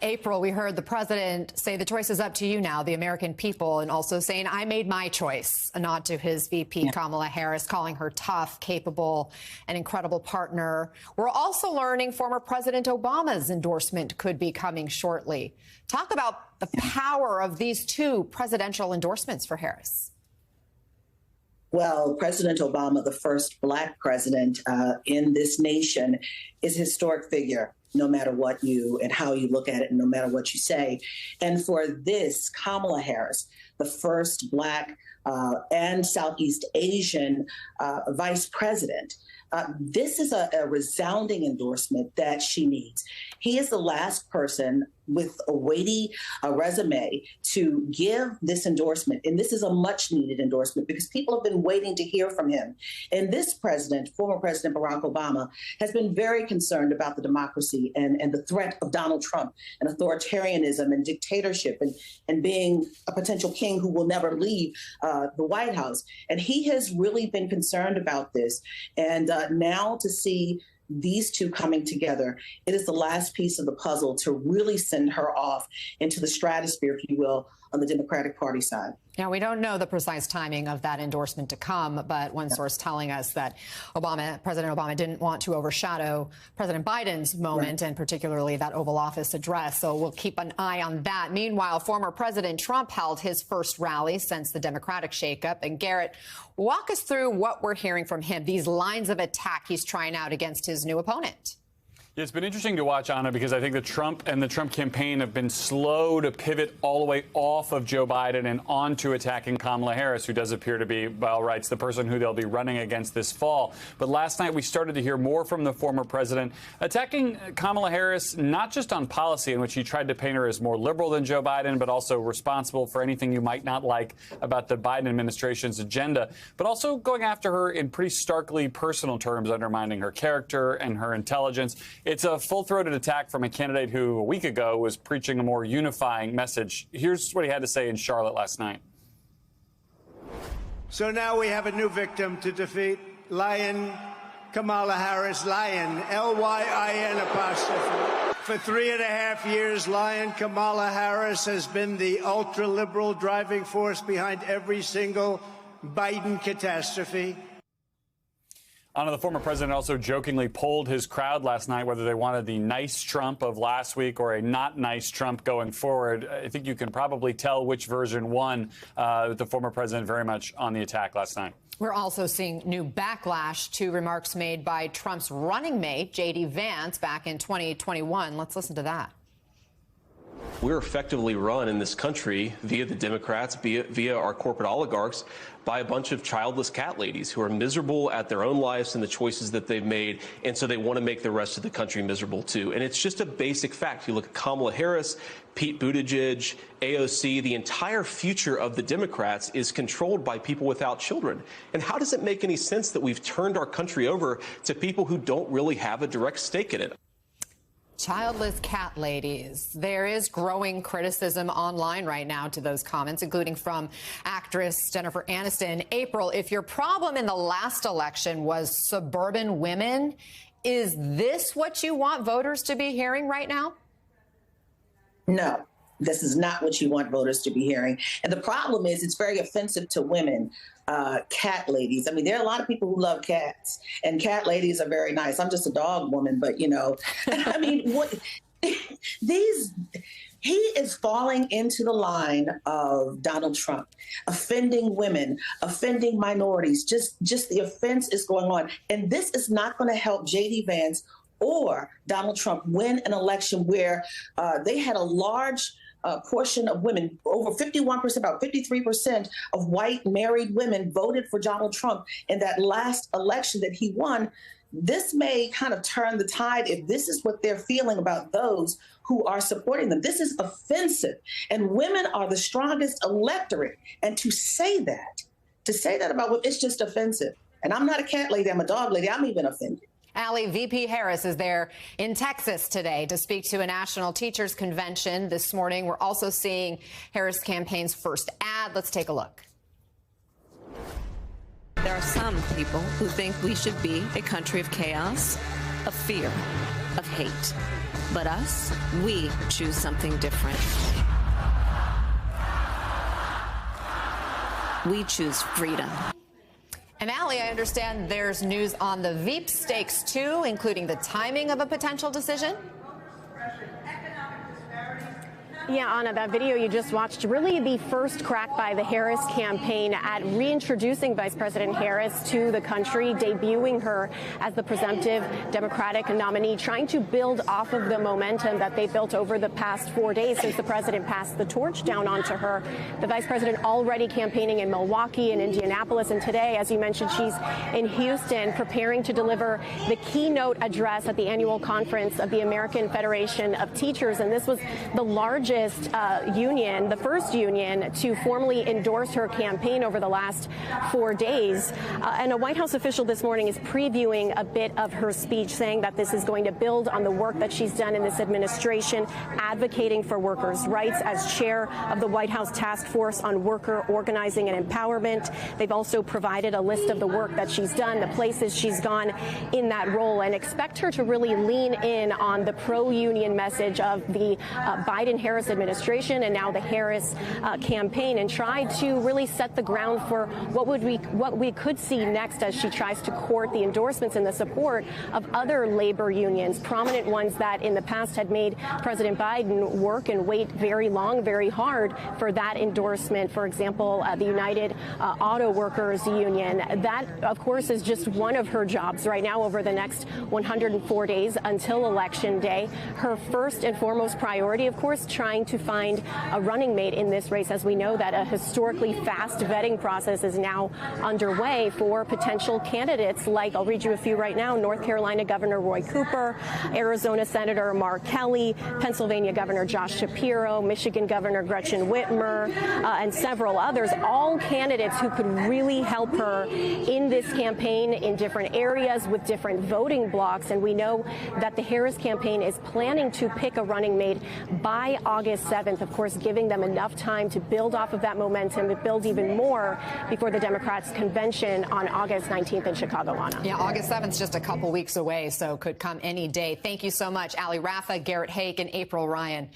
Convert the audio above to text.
April, we heard the president say the choice is up to you now, the American people, and also saying, I made my choice, a nod to his VP, Kamala Harris, calling her tough, capable, and incredible partner. We're also learning former President Obama's endorsement could be coming shortly. Talk about the power of these two presidential endorsements for Harris. Well, President Obama, the first Black president in this nation, is a historic figure, no matter what you and how you look at it, and no matter what you say. And for this, Kamala Harris, the first Black and Southeast Asian vice president, this is a resounding endorsement that she needs. He is the last person with a weighty resume to give this endorsement. And this is a much needed endorsement because people have been waiting to hear from him. And this president, former President Barack Obama, has been very concerned about the democracy and the threat of Donald Trump and authoritarianism and dictatorship and being a potential king who will never leave the White House. And he has really been concerned about this. And now to see these two coming together, it is the last piece of the puzzle to really send her off into the stratosphere, if you will, on the Democratic Party side. Now, we don't know the precise timing of that endorsement to come, but one source telling us that President Obama didn't want to overshadow President Biden's moment, and particularly that Oval Office address. So we'll keep an eye on that. Meanwhile, former President Trump held his first rally since the Democratic shakeup. And Garrett, walk us through what we're hearing from him, these lines of attack he's trying out against his new opponent. Yeah, it's been interesting to watch, Anna, because I think the Trump campaign have been slow to pivot all the way off of Joe Biden and onto attacking Kamala Harris, who does appear to be, by all rights, the person who they'll be running against this fall. But last night we started to hear more from the former president attacking Kamala Harris, not just on policy, in which he tried to paint her as more liberal than Joe Biden, but also responsible for anything you might not like about the Biden administration's agenda, but also going after her in pretty starkly personal terms, undermining her character and her intelligence. It's a full-throated attack from a candidate who a week ago was preaching a more unifying message. Here's what he had to say in Charlotte last night. So now we have a new victim to defeat. Lion Kamala Harris, Lion, L-Y-I-N apostrophe. For 3.5 years, Lion Kamala Harris has been the ultra-liberal driving force behind every single Biden catastrophe. Anna, the former president also jokingly polled his crowd last night whether they wanted the nice Trump of last week or a not nice Trump going forward. I think you can probably tell which version won, with the former president very much on the attack last night. We're also seeing new backlash to remarks made by Trump's running mate, J.D. Vance, back in 2021. Let's listen to that. We're effectively run in this country via the Democrats, via our corporate oligarchs, by a bunch of childless cat ladies who are miserable at their own lives and the choices that they've made, and so they want to make the rest of the country miserable too. And it's just a basic fact. You look at Kamala Harris, Pete Buttigieg, AOC, the entire future of the Democrats is controlled by people without children. And how does it make any sense that we've turned our country over to people who don't really have a direct stake in it? Childless cat ladies. There is growing criticism online right now to those comments, including from actress Jennifer Aniston. April, if your problem in the last election was suburban women, is this what you want voters to be hearing right now? No. This is not what you want voters to be hearing. And the problem is it's very offensive to women, cat ladies. I mean, there are a lot of people who love cats, and cat ladies are very nice. I'm just a dog woman, but, you know, I mean, he is falling into the line of Donald Trump, offending women, offending minorities. Just the offense is going on. And this is not going to help J.D. Vance or Donald Trump win an election where they had a large portion of women, over 51%, about 53% of white married women voted for Donald Trump in that last election that he won. This may kind of turn the tide if this is what they're feeling about those who are supporting them. This is offensive, and women are the strongest electorate. And to say that about women, it's just offensive. And I'm not a cat lady, I'm a dog lady. I'm even offended. Allie, VP Harris is there in Texas today to speak to a national teachers convention this morning. We're also seeing Harris campaign's first ad. Let's take a look. There are some people who think we should be a country of chaos, of fear, of hate. But us, we choose something different. We choose freedom. And Allie, I understand there's news on the Veep stakes too, including the timing of a potential decision. Yeah, Anna, that video you just watched, really the first crack by the Harris campaign at reintroducing Vice President Harris to the country, debuting her as the presumptive Democratic nominee, trying to build off of the momentum that they built over the past 4 days since the president passed the torch down onto her. The vice president already campaigning in Milwaukee and Indianapolis, and today, as you mentioned, she's in Houston preparing to deliver the keynote address at the annual conference of the American Federation of Teachers, and this was the largest union, the first union to formally endorse her campaign over the last 4 days. And a White House official this morning is previewing a bit of her speech, saying that this is going to build on the work that she's done in this administration, advocating for workers' rights as chair of the White House Task Force on Worker Organizing and Empowerment. They've also provided a list of the work that she's done, the places she's gone in that role, and expect her to really lean in on the pro-union message of the Biden-Harris administration and now the Harris campaign, and try to really set the ground for what we could see next as she tries to court the endorsements and the support of other labor unions, prominent ones that in the past had made President Biden work and wait very long, very hard for that endorsement. For example, the United Auto Workers Union. That, of course, is just one of her jobs right now over the next 104 days until Election Day. Her first and foremost priority, of course, trying to find a running mate in this race, as we know that a historically fast vetting process is now underway for potential candidates like, I'll read you a few right now, North Carolina Governor Roy Cooper, Arizona Senator Mark Kelly, Pennsylvania Governor Josh Shapiro, Michigan Governor Gretchen Whitmer, and several others, all candidates who could really help her in this campaign in different areas with different voting blocks. And we know that the Harris campaign is planning to pick a running mate by August 7th, of course, giving them enough time to build off of that momentum, to build even more before the Democrats' convention on August 19th in Chicago, Anna. Yeah, August 7th is just a couple weeks away, so could come any day. Thank you so much, Allie Raffa, Garrett Haake, and April Ryan.